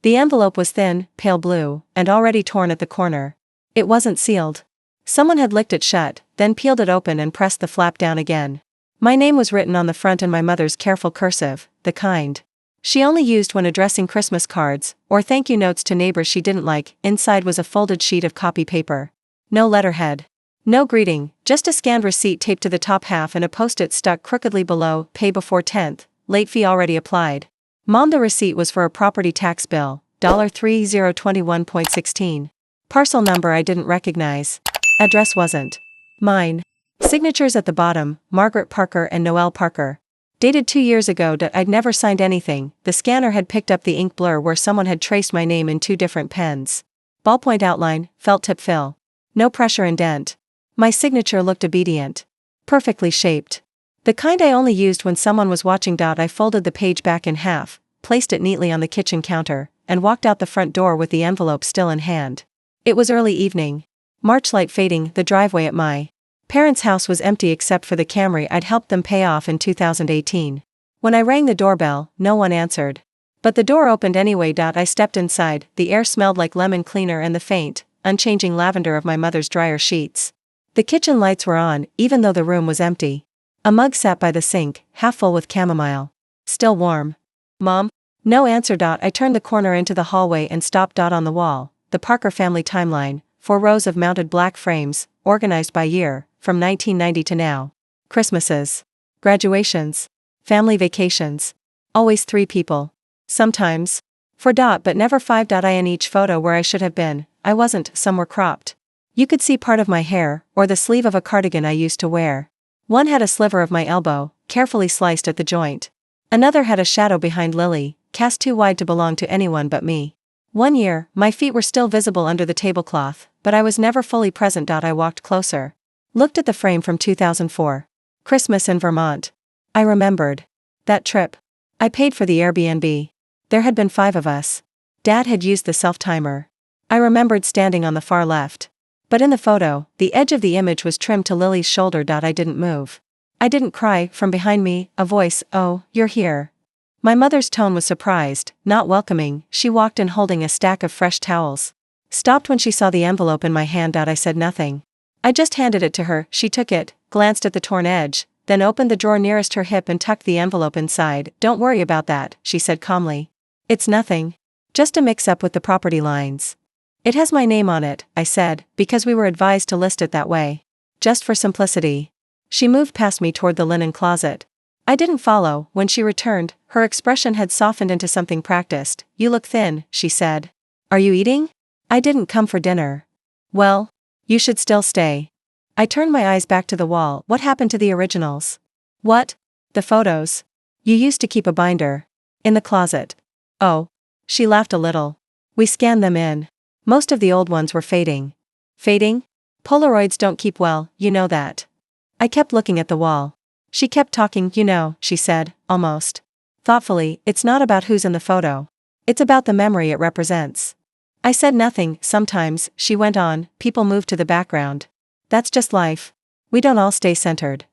The envelope was thin, pale blue, and already torn at the corner. It wasn't sealed. Someone had licked it shut, then peeled it open and pressed the flap down again. My name was written on the front in my mother's careful cursive, the kind she only used when addressing Christmas cards, or thank you notes to neighbors she didn't like. Inside was a folded sheet of copy paper. No letterhead. No greeting, just a scanned receipt taped to the top half and a post-it stuck crookedly below, pay before 10th, late fee already applied. Mom, the receipt was for a property tax bill, $3021.16. Parcel number I didn't recognize. Address wasn't mine. Signatures at the bottom, Margaret Parker and Noelle Parker. Dated 2 years ago. I'd never signed anything. The scanner had picked up the ink blur where someone had traced my name in 2 different pens. Ballpoint outline, felt tip fill. No pressure indent. My signature looked obedient. Perfectly shaped. The kind I only used when someone was watching. I folded the page back in half, placed it neatly on the kitchen counter, and walked out the front door with the envelope still in hand. It was early evening. March light fading. The driveway at my parents' house was empty except for the Camry I'd helped them pay off in 2018. When I rang the doorbell, no one answered. But the door opened anyway. I stepped inside. The air smelled like lemon cleaner and the faint, unchanging lavender of my mother's dryer sheets. The kitchen lights were on, even though the room was empty. A mug sat by the sink, half full with chamomile. Still warm. Mom? No answer. I turned the corner into the hallway and stopped. On the wall, the Parker family timeline, 4 rows of mounted black frames, organized by year, from 1990 to now. Christmases. Graduations. Family vacations. Always 3 people. Sometimes 4. But never 5. In each photo where I should have been, I wasn't. Some were cropped. You could see part of my hair, or the sleeve of a cardigan I used to wear. One had a sliver of my elbow, carefully sliced at the joint. Another had a shadow behind Lily, cast too wide to belong to anyone but me. One year, my feet were still visible under the tablecloth, but I was never fully present. I walked closer. Looked at the frame from 2004. Christmas in Vermont. I remembered that trip. I paid for the Airbnb. There had been 5 of us. Dad had used the self-timer. I remembered standing on the far left. But in the photo, the edge of the image was trimmed to Lily's shoulder. I didn't move. I didn't cry. From behind me, a voice, "Oh, you're here." My mother's tone was surprised, not welcoming. She walked in holding a stack of fresh towels. Stopped when she saw the envelope in my hand. I said nothing. I just handed it to her. She took it, glanced at the torn edge, then opened the drawer nearest her hip and tucked the envelope inside. "Don't worry about that," she said calmly. "It's nothing. Just a mix-up with the property lines." "It has my name on it," I said, because we were advised to list it that way. "Just for simplicity." She moved past me toward the linen closet. I didn't follow. When she returned, her expression had softened into something practiced. "You look thin," she said. "Are you eating?" "I didn't come for dinner." "Well, you should still stay." I turned my eyes back to the wall. "What happened to the originals?" "What?" "The photos. You used to keep a binder." "In the closet." "Oh." She laughed a little. "We scanned them in. Most of the old ones were fading." "Fading? Polaroids don't keep well, you know that." I kept looking at the wall. She kept talking. "You know," she said, almost thoughtfully, "it's not about who's in the photo. It's about the memory it represents." I said nothing. "Sometimes," she went on, "people move to the background. That's just life. We don't all stay centered."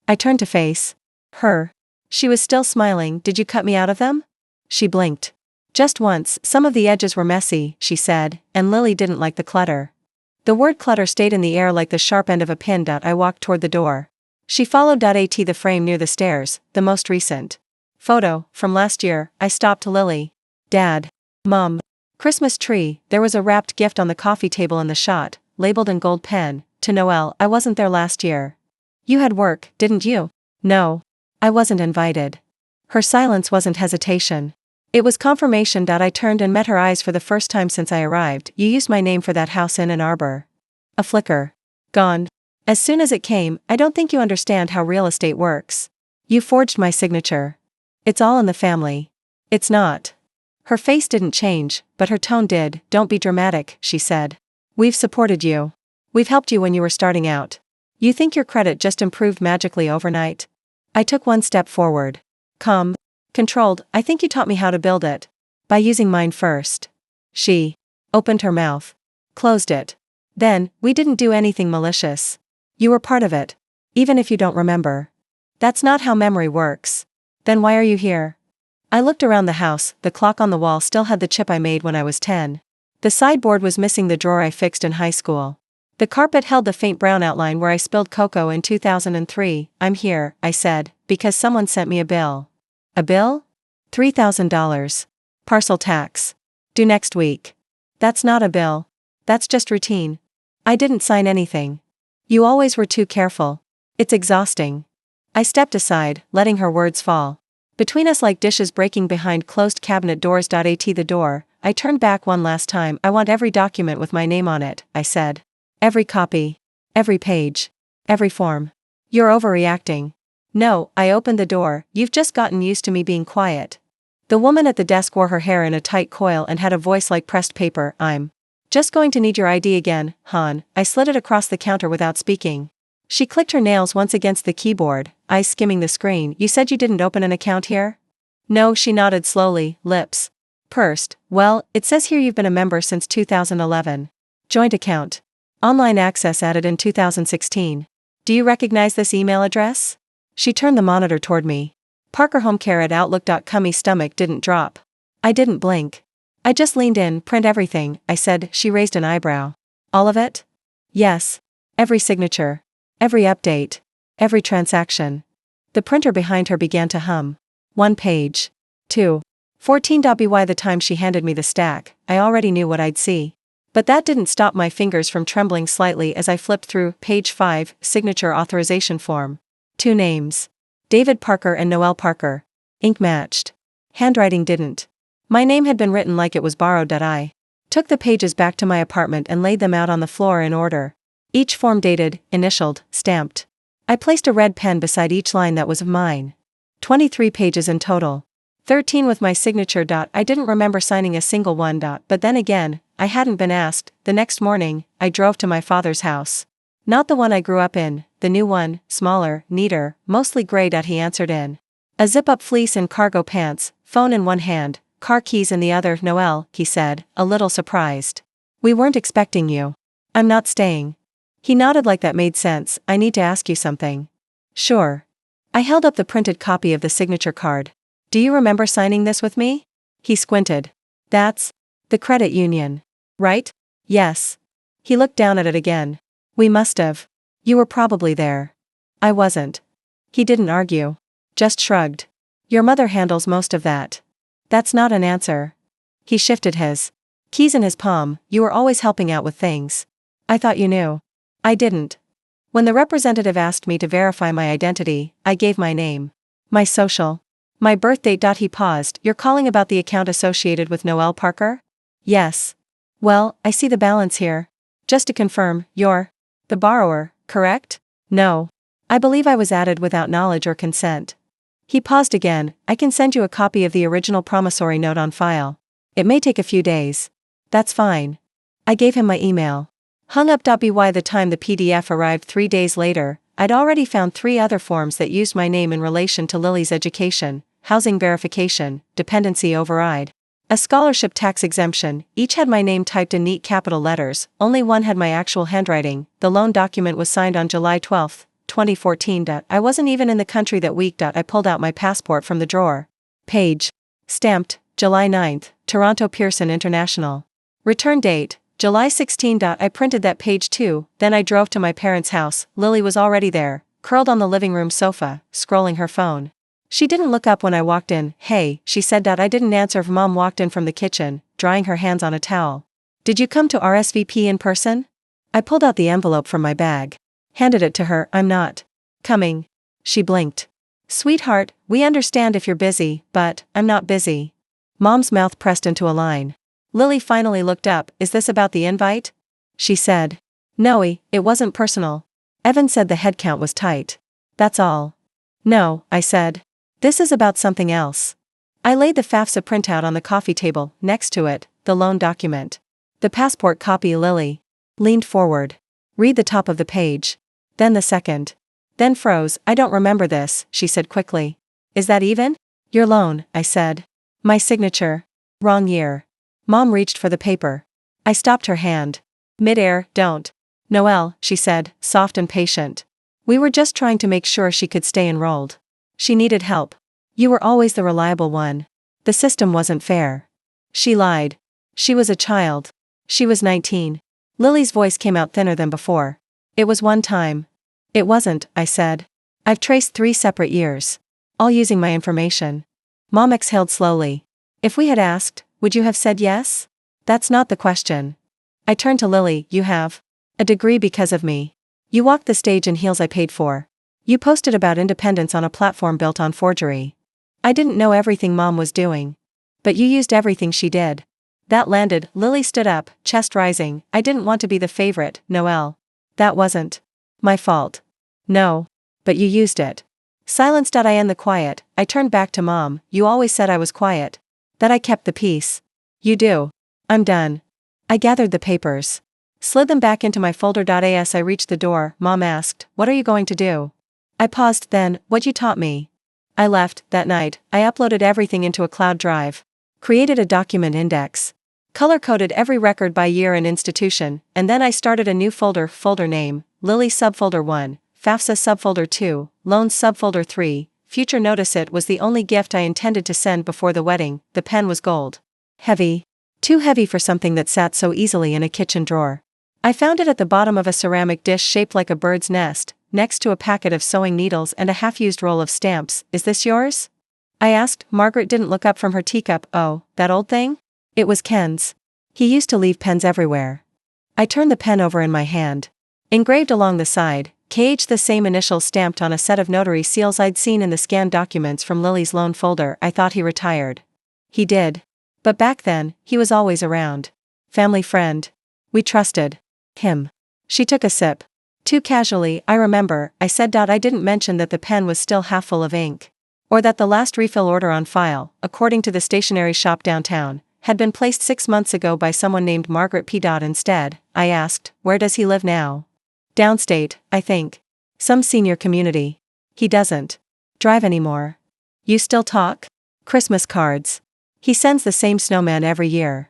I turned to face her. She was still smiling. "Did you cut me out of them?" She blinked. "Just once. Some of the edges were messy," she said, "and Lily didn't like the clutter." The word clutter stayed in the air like the sharp end of a pin. I walked toward the door. She followed. At the frame near the stairs, the most recent photo, from last year. I stopped. "Lily. Dad. Mom. Christmas tree." There was a wrapped gift on the coffee table in the shot, labeled in gold pen, "To Noelle. I wasn't there last year." "You had work, didn't you?" "No. I wasn't invited." Her silence wasn't hesitation. It was confirmation. I turned and met her eyes for the first time since I arrived. "You used my name for that house in Ann Arbor." A flicker. "Gone. As soon as it came. I don't think you understand how real estate works. You forged my signature. It's all in the family." "It's not." Her face didn't change, but her tone did. "Don't be dramatic," she said. "We've supported you. We've helped you when you were starting out. You think your credit just improved magically overnight?" I took one step forward. "Calm. Controlled. I think you taught me how to build it. By using mine first." She opened her mouth. Closed it. "Then, we didn't do anything malicious. You were part of it. Even if you don't remember. That's not how memory works." "Then why are you here?" I looked around the house, the clock on the wall still had the chip I made when I was 10. The sideboard was missing the drawer I fixed in high school. The carpet held the faint brown outline where I spilled cocoa in 2003. I'm here, I said, because someone sent me a bill. A bill? $3,000. Parcel tax. Due next week. That's not a bill. That's just routine. I didn't sign anything. You always were too careful. It's exhausting. I stepped aside, letting her words fall. Between us like dishes breaking behind closed cabinet doors. At the door, I turned back one last time. I want every document with my name on it, I said. Every copy. Every page. Every form. You're overreacting. No, I opened the door, you've just gotten used to me being quiet. The woman at the desk wore her hair in a tight coil and had a voice like pressed paper. I'm just going to need your ID again, hon. I slid it across the counter without speaking. She clicked her nails once against the keyboard, eyes skimming the screen. You said you didn't open an account here? No, she nodded slowly, lips pursed. Well, it says here you've been a member since 2011. Joint account. Online access added in 2016. Do you recognize this email address? She turned the monitor toward me. parkerhomecare@outlook.com. My stomach didn't drop. I didn't blink. I just leaned in. Print everything, I said. She raised an eyebrow. All of it? Yes. Every signature. Every update. Every transaction. The printer behind her began to hum. 1 page. 2. 14. By the time she handed me the stack, I already knew what I'd see. But that didn't stop my fingers from trembling slightly as I flipped through page 5, signature authorization form. 2 names. David Parker and Noelle Parker. Ink matched. Handwriting didn't. My name had been written like it was borrowed. I took the pages back to my apartment and laid them out on the floor in order. Each form dated, initialed, stamped. I placed a red pen beside each line that was of mine. 23 pages in total. 13 with my signature. I didn't remember signing a single one. But then again, I hadn't been asked. The next morning, I drove to my father's house. Not the one I grew up in, the new one, smaller, neater, mostly gray. He answered in a zip-up fleece and cargo pants, phone in one hand, car keys in the other. Noelle, he said, a little surprised. We weren't expecting you. I'm not staying. He nodded like that made sense. I need to ask you something. Sure. I held up the printed copy of the signature card. Do you remember signing this with me? He squinted. That's the credit union. Right? Yes. He looked down at it again. We must have. You were probably there. I wasn't. He didn't argue. Just shrugged. Your mother handles most of that. That's not an answer. He shifted his keys in his palm. You were always helping out with things. I thought you knew. I didn't. When the representative asked me to verify my identity, I gave my name. My social. My birth date. He paused. You're calling about the account associated with Noelle Parker? Yes. Well, I see the balance here. Just to confirm, you're the borrower, correct? No. I believe I was added without knowledge or consent. He paused again. I can send you a copy of the original promissory note on file. It may take a few days. That's fine. I gave him my email. Hung up. By the time the PDF arrived 3 days later, I'd already found 3 other forms that used my name in relation to Lily's education, housing verification, dependency override, a scholarship tax exemption. Each had my name typed in neat capital letters. Only one had my actual handwriting. The loan document was signed on July 12, 2014. I wasn't even in the country that week. I pulled out my passport from the drawer. Page. Stamped, July 9, Toronto Pearson International. Return date, July 16. I printed that page too. Then I drove to my parents' house. Lily was already there, curled on the living room sofa, scrolling her phone. She didn't look up when I walked in. Hey, she said. I didn't answer. Mom walked in from the kitchen, drying her hands on a towel. Did you come to RSVP in person? I pulled out the envelope from my bag. Handed it to her. I'm not coming. She blinked. Sweetheart, we understand if you're busy, but I'm not busy. Mom's mouth pressed into a line. Lily finally looked up. Is this about the invite? She said. No, it wasn't personal. Evan said the head count was tight. That's all. No, I said. This is about something else. I laid the FAFSA printout on the coffee table. Next to it, the loan document. The passport copy. Lily leaned forward. Read the top of the page. Then the second. Then froze. I don't remember this, she said quickly. Is that even? Your loan, I said. My signature. Wrong year. Mom reached for the paper. I stopped her hand. Mid-air. Don't. Noelle, she said, soft and patient. We were just trying to make sure she could stay enrolled. She needed help. You were always the reliable one. The system wasn't fair. She lied. She was a child. She was 19. Lily's voice came out thinner than before. It was one time. It wasn't, I said. I've traced 3 separate years. All using my information. Mom exhaled slowly. If we had asked, would you have said yes? That's not the question. I turned to Lily. You have a degree because of me. You walked the stage in heels I paid for. You posted about independence on a platform built on forgery. I didn't know everything Mom was doing. But you used everything she did. That landed. Lily stood up, chest rising. I didn't want to be the favorite, Noelle. That wasn't my fault. No. But you used it. Silenced. I in the quiet, I turned back to Mom. You always said I was quiet. That I kept the peace. You do. I'm done. I gathered the papers. Slid them back into my folder. As I reached the door, Mom asked, what are you going to do? I paused. Then, what you taught me. I left. That night, I uploaded everything into a cloud drive. Created a document index. Color-coded every record by year and institution, and then I started a new folder name, Lily subfolder 1, FAFSA subfolder 2, Loans subfolder 3, Future Notice. It was the only gift I intended to send before the wedding. The pen was gold. Heavy. Too heavy for something that sat so easily in a kitchen drawer. I found it at the bottom of a ceramic dish shaped like a bird's nest, next to a packet of sewing needles and a half-used roll of stamps. Is this yours? I asked. Margaret didn't look up from her teacup. Oh, that old thing? It was Ken's. He used to leave pens everywhere. I turned the pen over in my hand. Engraved along the side, KH, the same initials stamped on a set of notary seals I'd seen in the scanned documents from Lily's loan folder. I thought he retired. He did. But back then, he was always around. Family friend. We trusted him. She took a sip. Too casually, I remember, I said. I didn't mention that the pen was still half full of ink. Or that the last refill order on file, according to the stationery shop downtown, had been placed 6 months ago by someone named Margaret P. Instead, I asked, where does he live now? Downstate, I think. Some senior community. He doesn't drive anymore. You still talk? Christmas cards. He sends the same snowman every year.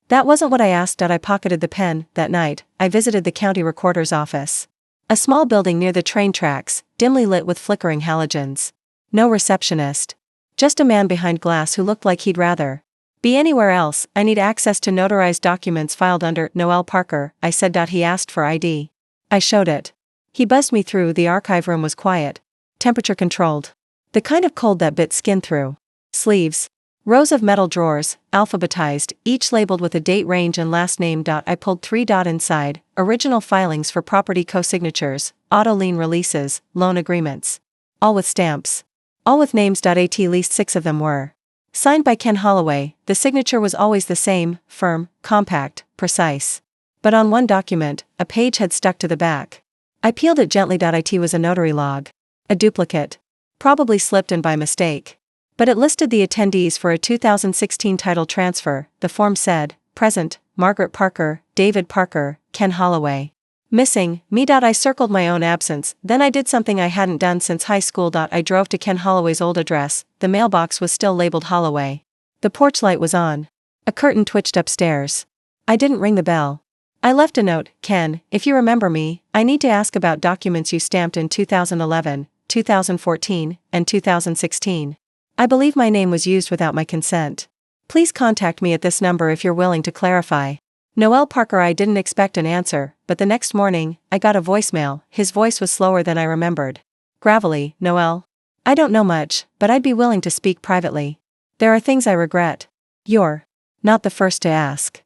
That wasn't what I asked. I pocketed the pen. That night, I visited the county recorder's office. A small building near the train tracks, dimly lit with flickering halogens. No receptionist. Just a man behind glass who looked like he'd rather be anywhere else. I need access to notarized documents filed under Noelle Parker, I said. He asked for ID. I showed it. He buzzed me through. The archive room was quiet. Temperature controlled. The kind of cold that bit skin through. Sleeves. Rows of metal drawers, alphabetized, each labeled with a date, range and last name. I pulled 3. Inside, original filings for property co-signatures, auto lien releases, loan agreements. All with stamps. All with names. At least 6 of them were signed by Ken Holloway. The signature was always the same, firm, compact, precise. But on one document, a page had stuck to the back. I peeled it gently. It was a notary log. A duplicate. Probably slipped in by mistake. But it listed the attendees for a 2016 title transfer. The form said, present, Margaret Parker, David Parker, Ken Holloway. Missing, me. I circled my own absence. Then I did something I hadn't done since high school. I drove to Ken Holloway's old address. The mailbox was still labeled Holloway. The porch light was on. A curtain twitched upstairs. I didn't ring the bell. I left a note. Ken, if you remember me, I need to ask about documents you stamped in 2011, 2014, and 2016. I believe my name was used without my consent. Please contact me at this number if you're willing to clarify. Noelle Parker. I didn't expect an answer, but the next morning, I got a voicemail. His voice was slower than I remembered. Gravelly. Noelle. I don't know much, but I'd be willing to speak privately. There are things I regret. You're not the first to ask.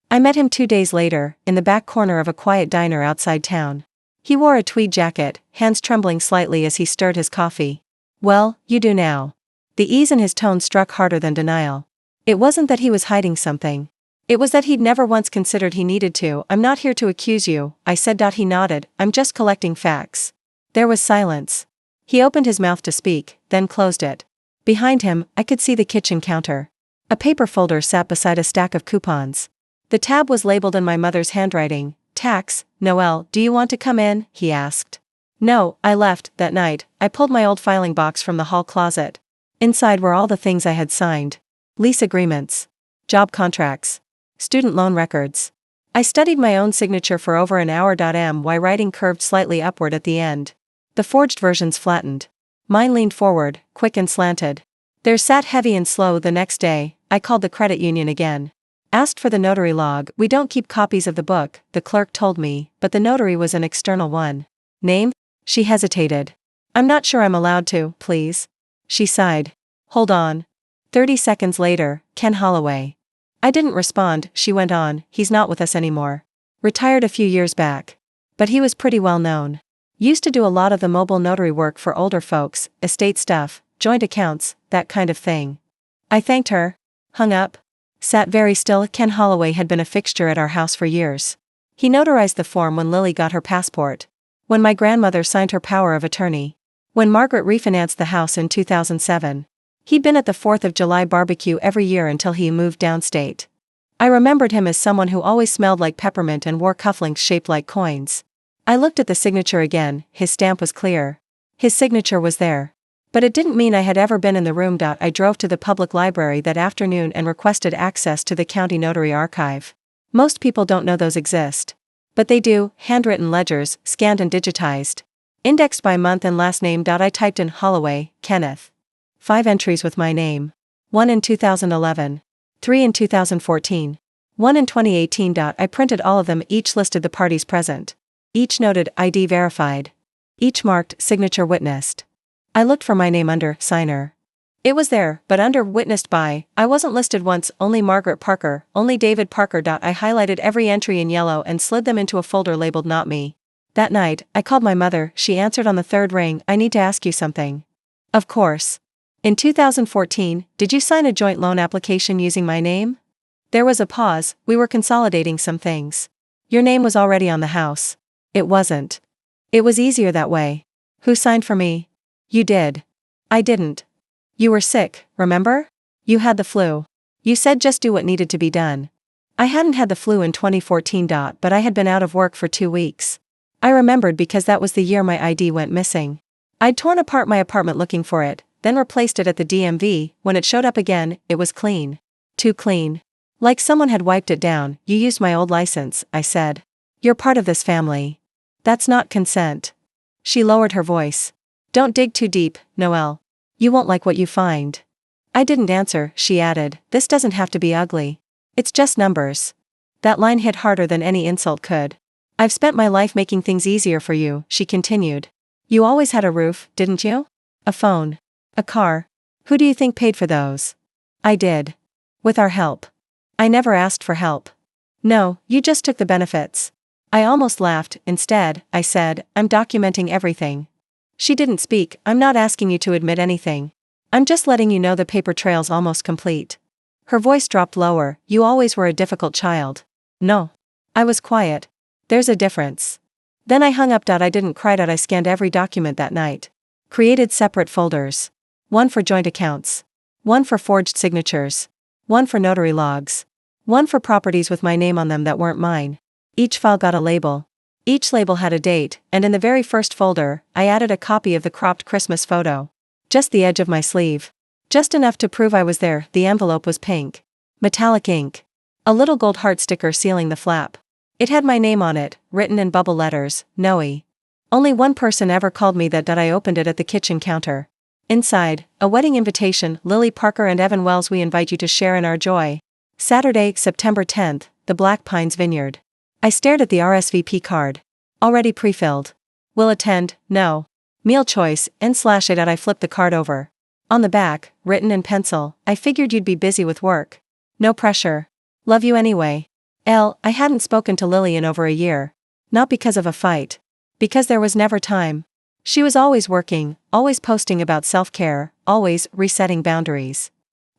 I met him 2 days later, in the back corner of a quiet diner outside town. He wore a tweed jacket, hands trembling slightly as he stirred his coffee. Well, you do now. The ease in his tone struck harder than denial. It wasn't that he was hiding something. It was that he'd never once considered he needed to. I'm not here to accuse you, I said. He nodded. I'm just collecting facts. There was silence. He opened his mouth to speak, then closed it. Behind him, I could see the kitchen counter. A paper folder sat beside a stack of coupons. The tab was labeled in my mother's handwriting. Tax. Noelle, do you want to come in? He asked. No, I left. That night, I pulled my old filing box from the hall closet. Inside were all the things I had signed. Lease agreements. Job contracts. Student loan records. I studied my own signature for over an hour. My writing curved slightly upward at the end. The forged versions flattened. Mine leaned forward, quick and slanted. There sat heavy and slow the next day. I called the credit union again. Asked for the notary log. We don't keep copies of the book, the clerk told me, but the notary was an external one. Name? She hesitated. I'm not sure I'm allowed to, please. She sighed. Hold on. 30 seconds later, Ken Holloway. I didn't respond. She went on. He's not with us anymore. Retired a few years back. But he was pretty well known. Used to do a lot of the mobile notary work for older folks, estate stuff, joint accounts, that kind of thing. I thanked her. Hung up. Sat very still. Ken Holloway had been a fixture at our house for years. He notarized the form when Lily got her passport. When my grandmother signed her power of attorney. When Margaret refinanced the house in 2007. He'd been at the 4th of July barbecue every year until he moved downstate. I remembered him as someone who always smelled like peppermint and wore cufflinks shaped like coins. I looked at the signature again. His stamp was clear. His signature was there. But it didn't mean I had ever been in the room. I drove to the public library that afternoon and requested access to the county notary archive. Most people don't know those exist. But they do. Handwritten ledgers, scanned and digitized. Indexed by month and last name. I typed in Holloway, Kenneth. 5 entries with my name. 1 in 2011. 3 in 2014. 1 in 2018. I printed all of them. Each listed the parties present. Each noted ID verified. Each marked signature witnessed. I looked for my name under signer. It was there, but under witnessed by, I wasn't listed once. Only Margaret Parker, only David Parker. I highlighted every entry in yellow and slid them into a folder labeled not me. That night, I called my mother. She answered on the 3rd ring. I need to ask you something. Of course. In 2014, did you sign a joint loan application using my name? There was a pause. We were consolidating some things. Your name was already on the house. It wasn't. It was easier that way. Who signed for me? You did. I didn't. You were sick, remember? You had the flu. You said just do what needed to be done. I hadn't had the flu in 2014. But I had been out of work for 2 weeks. I remembered because that was the year my ID went missing. I'd torn apart my apartment looking for it, then replaced it at the DMV. When it showed up again, it was clean. Too clean. Like someone had wiped it down. You used my old license, I said. You're part of this family. That's not consent. She lowered her voice. Don't dig too deep, Noelle. You won't like what you find. I didn't answer. She added, this doesn't have to be ugly. It's just numbers. That line hit harder than any insult could. I've spent my life making things easier for you, she continued. You always had a roof, didn't you? A phone. A car. Who do you think paid for those? I did. With our help. I never asked for help. No, you just took the benefits. I almost laughed. Instead, I said, I'm documenting everything. She didn't speak. I'm not asking you to admit anything. I'm just letting you know the paper trail's almost complete. Her voice dropped lower. You always were a difficult child. No. I was quiet. There's a difference. Then I hung up. I didn't cry. I scanned every document that night. Created separate folders. One for joint accounts. One for forged signatures. One for notary logs. One for properties with my name on them that weren't mine. Each file got a label. Each label had a date, and in the very first folder, I added a copy of the cropped Christmas photo. Just the edge of my sleeve. Just enough to prove I was there. The envelope was pink. Metallic ink. A little gold heart sticker sealing the flap. It had my name on it, written in bubble letters, Noe. Only one person ever called me that. I opened it at the kitchen counter. Inside, a wedding invitation. Lily Parker and Evan Wells, we invite you to share in our joy. Saturday, September 10th, the Black Pines Vineyard. I stared at the RSVP card. Already pre-filled. Will attend, no. Meal choice, n/8. I flipped the card over. On the back, written in pencil, I figured you'd be busy with work. No pressure. Love you anyway. I hadn't spoken to Lily in over a year. Not because of a fight. Because there was never time. She was always working, always posting about self-care, always resetting boundaries.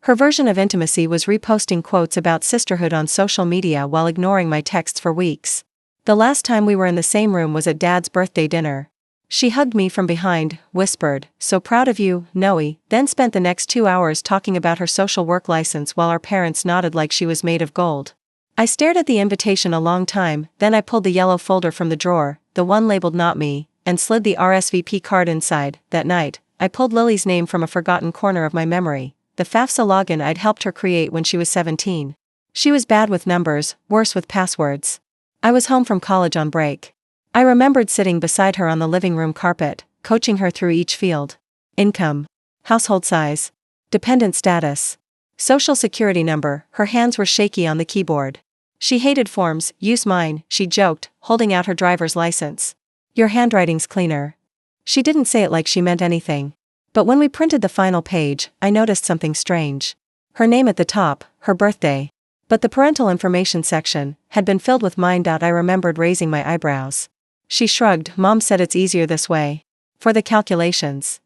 Her version of intimacy was reposting quotes about sisterhood on social media while ignoring my texts for weeks. The last time we were in the same room was at Dad's birthday dinner. She hugged me from behind, whispered, "So proud of you, Noe," then spent the next 2 hours talking about her social work license while our parents nodded like she was made of gold. I stared at the invitation a long time, then I pulled the yellow folder from the drawer, the one labeled not me, and slid the RSVP card inside. That night, I pulled Lily's name from a forgotten corner of my memory. The FAFSA login I'd helped her create when she was 17. She was bad with numbers, worse with passwords. I was home from college on break. I remembered sitting beside her on the living room carpet, coaching her through each field. Income. Household size. Dependent status. Social security number. Her hands were shaky on the keyboard. She hated forms. Use mine, she joked, holding out her driver's license. Your handwriting's cleaner. She didn't say it like she meant anything. But when we printed the final page, I noticed something strange. Her name at the top, her birthday. But the parental information section had been filled with mine. I remembered raising my eyebrows. She shrugged. Mom said it's easier this way. For the calculations.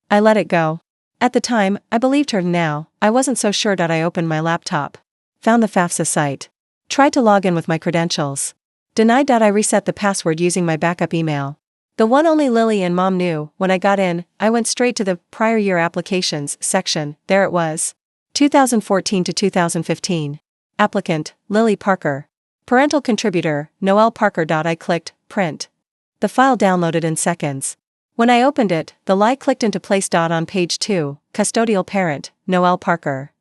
I let it go. At the time, I believed her. Now, I wasn't so sure. I opened my laptop. Found the FAFSA site. Tried to log in with my credentials. Denied. I reset the password using my backup email. The one only Lily and Mom knew. When I got in, I went straight to the prior year applications section. There it was. 2014 to 2015. Applicant, Lily Parker. Parental contributor, Noelle Parker. I clicked, print. The file downloaded in seconds. When I opened it, the lie clicked into place. On page 2, custodial parent, Noelle Parker.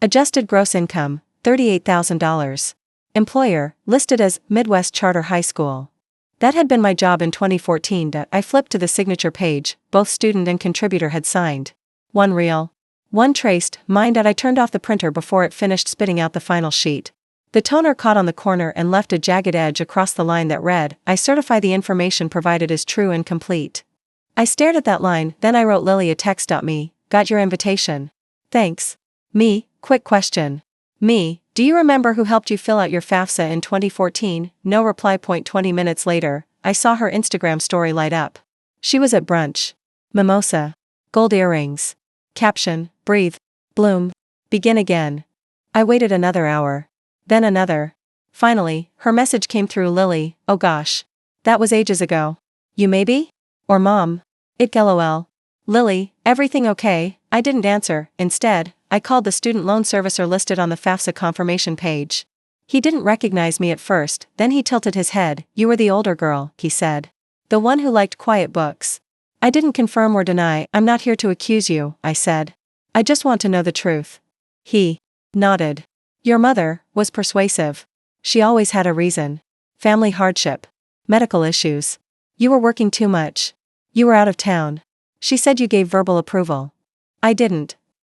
Adjusted gross income, $38,000. Employer, listed as Midwest Charter High School. That had been my job in 2014. I flipped to the signature page. Both student and contributor had signed. One real. One traced. Mine. I turned off the printer before it finished spitting out the final sheet. The toner caught on the corner and left a jagged edge across the line that read, I certify the information provided is true and complete. I stared at that line, then I wrote Lily a text. Me, got your invitation. Thanks. Me, quick question. Me, do you remember who helped you fill out your FAFSA in 2014? No reply. 20 minutes later, I saw her Instagram story light up. She was at brunch. Mimosa. Gold earrings. Caption, breathe. Bloom. Begin again. I waited another hour. Then another. Finally, her message came through. Lily, oh gosh. That was ages ago. You maybe? Or Mom? It LOL. Lily, everything okay? I didn't answer. Instead, I called the student loan servicer listed on the FAFSA confirmation page. He didn't recognize me at first, then he tilted his head. You were the older girl, he said. The one who liked quiet books. I didn't confirm or deny. I'm not here to accuse you, I said. I just want to know the truth. He nodded. Your mother was persuasive. She always had a reason. Family hardship. Medical issues. You were working too much. You were out of town. She said you gave verbal approval. I didn't.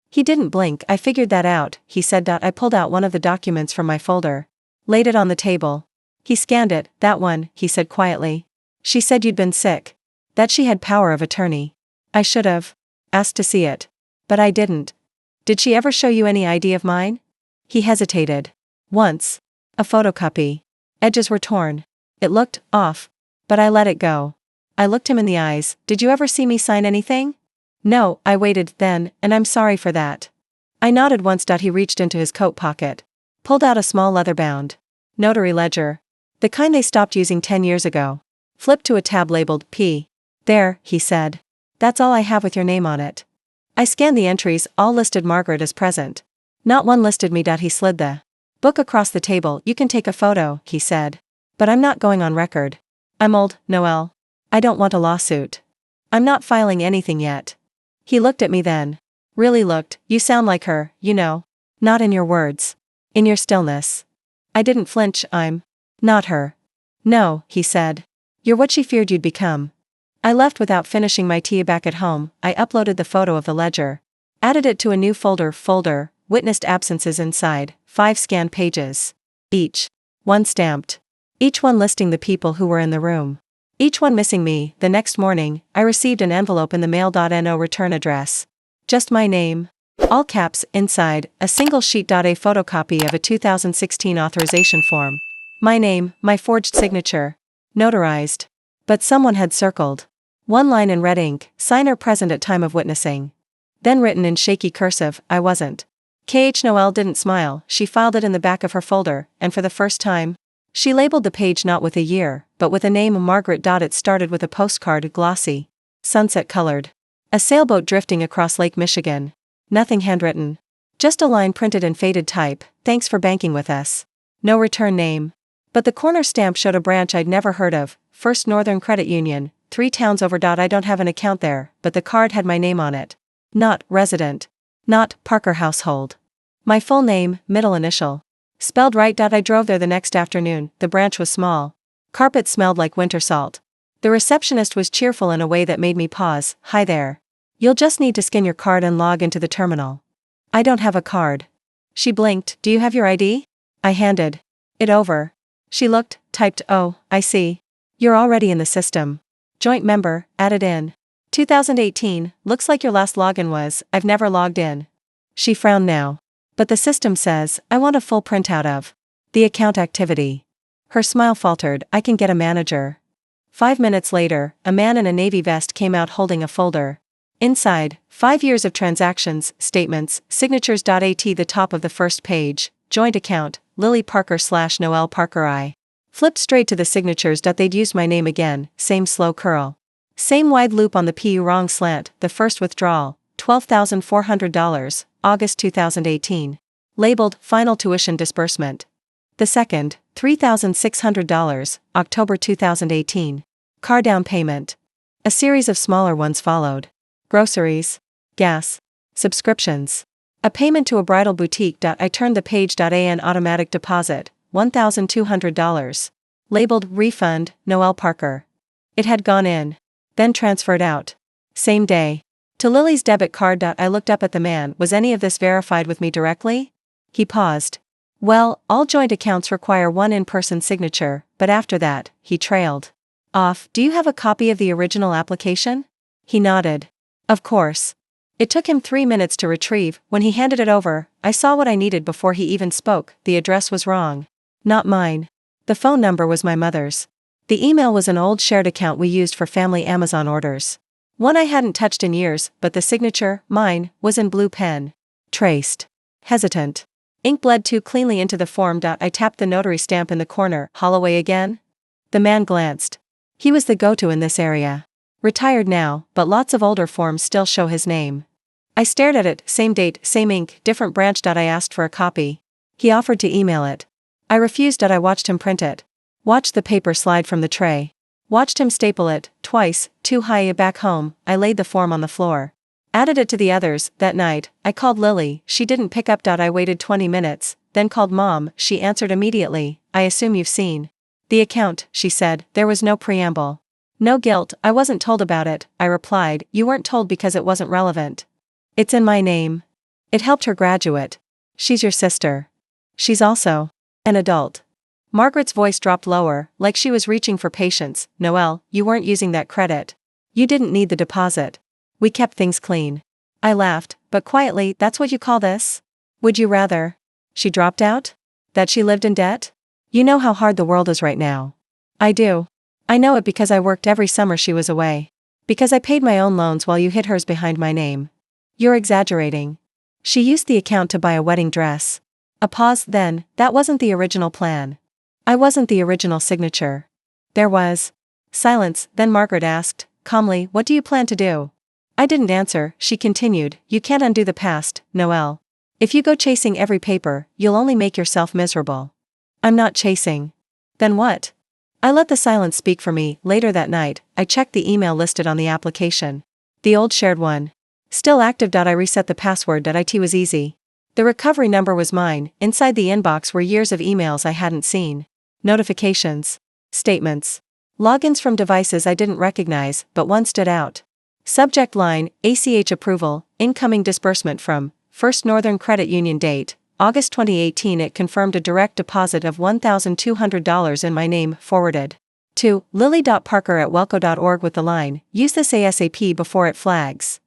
He didn't blink. I figured that out, he said. I pulled out one of the documents from my folder. Laid it on the table. He scanned it. That one, he said quietly. She said you'd been sick. That she had power of attorney. I should have asked to see it. But I didn't. Did she ever show you any ID of mine? He hesitated. Once. A photocopy. Edges were torn. It looked off. But I let it go. I looked him in the eyes. Did you ever see me sign anything? No, I waited then, and I'm sorry for that. I nodded once. He reached into his coat pocket. Pulled out a small leather-bound notary ledger. The kind they stopped using 10 years ago. Flipped to a tab labeled P. There, he said. That's all I have with your name on it. I scanned the entries. All listed Margaret as present. Not one listed me. He slid the book across the table. You can take a photo, he said. But I'm not going on record. I'm old, Noelle. I don't want a lawsuit. I'm not filing anything yet. He looked at me then. Really looked. You sound like her, you know. Not in your words. In your stillness. I didn't flinch. I'm not her. No, he said. You're what she feared you'd become. I left without finishing my tea. Back at home, I uploaded the photo of the ledger. Added it to a new folder, witnessed absences inside, 5 scanned pages. Each. One stamped. Each one listing the people who were in the room. Each one missing me. The next morning, I received an envelope in the mail. No return address. Just my name. All caps, inside, a single sheet. A photocopy of a 2016 authorization form. My name, my forged signature. Notarized. But someone had circled. One line in red ink, signer present at time of witnessing. Then written in shaky cursive, I wasn't. Noelle didn't smile. She filed it in the back of her folder, and for the first time, she labeled the page not with a year, but with a name, Margaret. It started with a postcard, glossy. Sunset colored. A sailboat drifting across Lake Michigan. Nothing handwritten. Just a line printed in faded type, thanks for banking with us. No return name. But the corner stamp showed a branch I'd never heard of, First Northern Credit Union, 3 towns over. I don't have an account there, but the card had my name on it. Not resident. Not Parker household. My full name, middle initial. Spelled right. I drove there the next afternoon. The branch was small. Carpet smelled like winter salt. The receptionist was cheerful in a way that made me pause. Hi there. You'll just need to scan your card and log into the terminal. I don't have a card. She blinked. Do you have your ID? I handed it over. She looked, typed, oh, I see. You're already in the system. Joint member, added in. 2018, looks like your last login was, I've never logged in. She frowned now. But the system says, I want a full printout of the account activity. Her smile faltered, I can get a manager. 5 minutes later, a man in a navy vest came out holding a folder. Inside, 5 years of transactions, statements, signatures. At the top of the first page, joint account, Lily Parker / Noelle Parker. I flipped straight to the signatures. They'd used my name again, same slow curl. Same wide loop on the PU wrong slant. The first withdrawal, $12,400, August 2018. Labeled, final tuition disbursement. The second, $3,600, October 2018. Car down payment. A series of smaller ones followed. Groceries. Gas. Subscriptions. A payment to a bridal boutique. I turned the page. An automatic deposit, $1,200. Labeled, refund, Noelle Parker. It had gone in. Then transferred out. Same day. To Lily's debit card. I looked up at the man. Was any of this verified with me directly? He paused. Well, all joint accounts require one in-person signature, but after that, he trailed off. Do you have a copy of the original application? He nodded. Of course. It took him 3 minutes to retrieve. When he handed it over, I saw what I needed before he even spoke. The address was wrong. Not mine. The phone number was my mother's. The email was an old shared account we used for family Amazon orders. One I hadn't touched in years, but the signature, mine, was in blue pen. Traced. Hesitant. Ink bled too cleanly into the form. I tapped the notary stamp in the corner. Holloway again? The man glanced. He was the go-to in this area. Retired now, but lots of older forms still show his name. I stared at it, same date, same ink, different branch. I asked for a copy. He offered to email it. I refused. I watched him print it. Watched the paper slide from the tray. Watched him staple it, twice, too high. Back home, I laid the form on the floor. Added it to the others. That night, I called Lily. She didn't pick up. I waited 20 minutes, then called Mom. She answered immediately. I assume you've seen the account, she said. There was no preamble. No guilt. I wasn't told about it, I replied. You weren't told because it wasn't relevant. It's in my name. It helped her graduate. She's your sister. She's also an adult. Margaret's voice dropped lower, like she was reaching for patience. Noelle, you weren't using that credit. You didn't need the deposit. We kept things clean. I laughed, but quietly. That's what you call this? Would you rather? She dropped out? That she lived in debt? You know how hard the world is right now. I do. I know it because I worked every summer she was away. Because I paid my own loans while you hid hers behind my name. You're exaggerating. She used the account to buy a wedding dress. A pause. Then, that wasn't the original plan. I wasn't the original signature. There was silence. Then Margaret asked, calmly, what do you plan to do? I didn't answer. She continued, you can't undo the past, Noelle. If you go chasing every paper, you'll only make yourself miserable. I'm not chasing. Then what? I let the silence speak for me. Later that night, I checked the email listed on the application. The old shared one. Still active. I reset the password. It was easy. The recovery number was mine. Inside the inbox were years of emails I hadn't seen. Notifications. Statements. Logins from devices I didn't recognize, but one stood out. Subject line, ACH approval, incoming disbursement from First Northern Credit Union. Date, August 2018. It confirmed a direct deposit of $1,200 in my name. Forwarded to lily.parker@welco.org with the line, use this ASAP before it flags.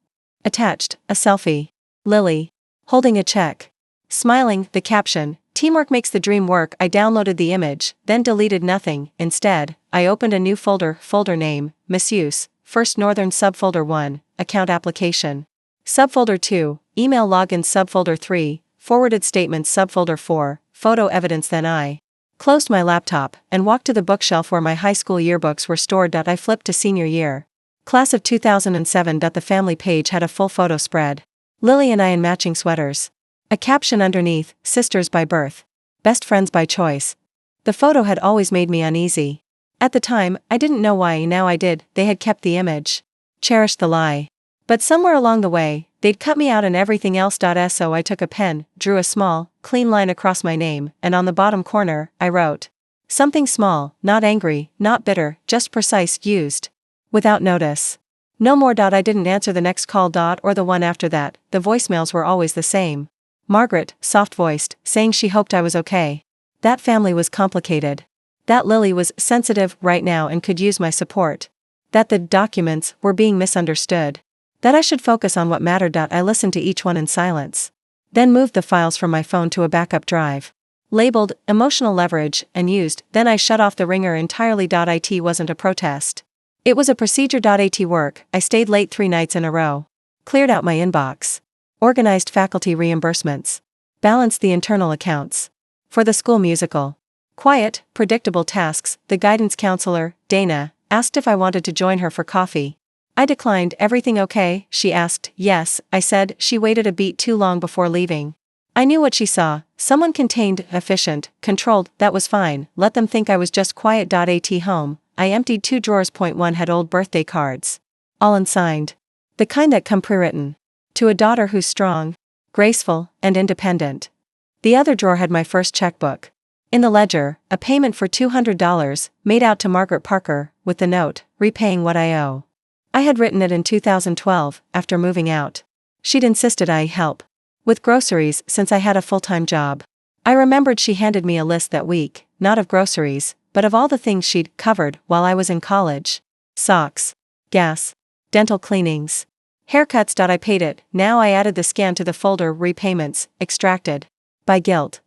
Attached, a selfie. Lily. Holding a check. Smiling. The caption, teamwork makes the dream work. I downloaded the image, then deleted nothing. Instead, I opened a new folder. Folder name, misuse, First Northern. Subfolder 1, account application. Subfolder 2, email login. Subfolder 3, forwarded statements. Subfolder 4, photo evidence. Then I closed my laptop and walked to the bookshelf where my high school yearbooks were stored. I flipped to senior year. Class of 2007. The family page had a full photo spread. Lily and I in matching sweaters. A caption underneath, sisters by birth. Best friends by choice. The photo had always made me uneasy. At the time, I didn't know why. Now I did. They had kept the image. Cherished the lie. But somewhere along the way, they'd cut me out and everything else. So I took a pen, drew a small, clean line across my name, and on the bottom corner, I wrote something small, not angry, not bitter, just precise, used without notice. No more. I didn't answer the next call. Or the one after that. The voicemails were always the same. Margaret, soft-voiced, saying she hoped I was okay. That family was complicated. That Lily was sensitive right now and could use my support. That the documents were being misunderstood. That I should focus on what mattered. I listened to each one in silence. Then moved the files from my phone to a backup drive. Labeled, emotional leverage, and used, then I shut off the ringer entirely. It wasn't a protest. It was a procedure. At work, I stayed late 3 nights in a row. Cleared out my inbox. Organized faculty reimbursements. Balanced the internal accounts. For the school musical. Quiet, predictable tasks. The guidance counselor, Dana, asked if I wanted to join her for coffee. I declined. Everything okay? She asked. Yes, I said. She waited a beat too long before leaving. I knew what she saw. Someone contained, efficient, controlled. That was fine. Let them think I was just quiet. At home, I emptied 2 drawers. One had old birthday cards. All unsigned. The kind that come pre-written. To a daughter who's strong, graceful, and independent. The other drawer had my first checkbook. In the ledger, a payment for $200, made out to Margaret Parker, with the note, repaying what I owe. I had written it in 2012, after moving out. She'd insisted I help. With groceries, since I had a full-time job. I remembered she handed me a list that week, not of groceries, but of all the things she'd covered while I was in college. Socks. Gas. Dental cleanings. Haircuts. I paid it. Now I added the scan to the folder. Repayments, extracted. By guilt.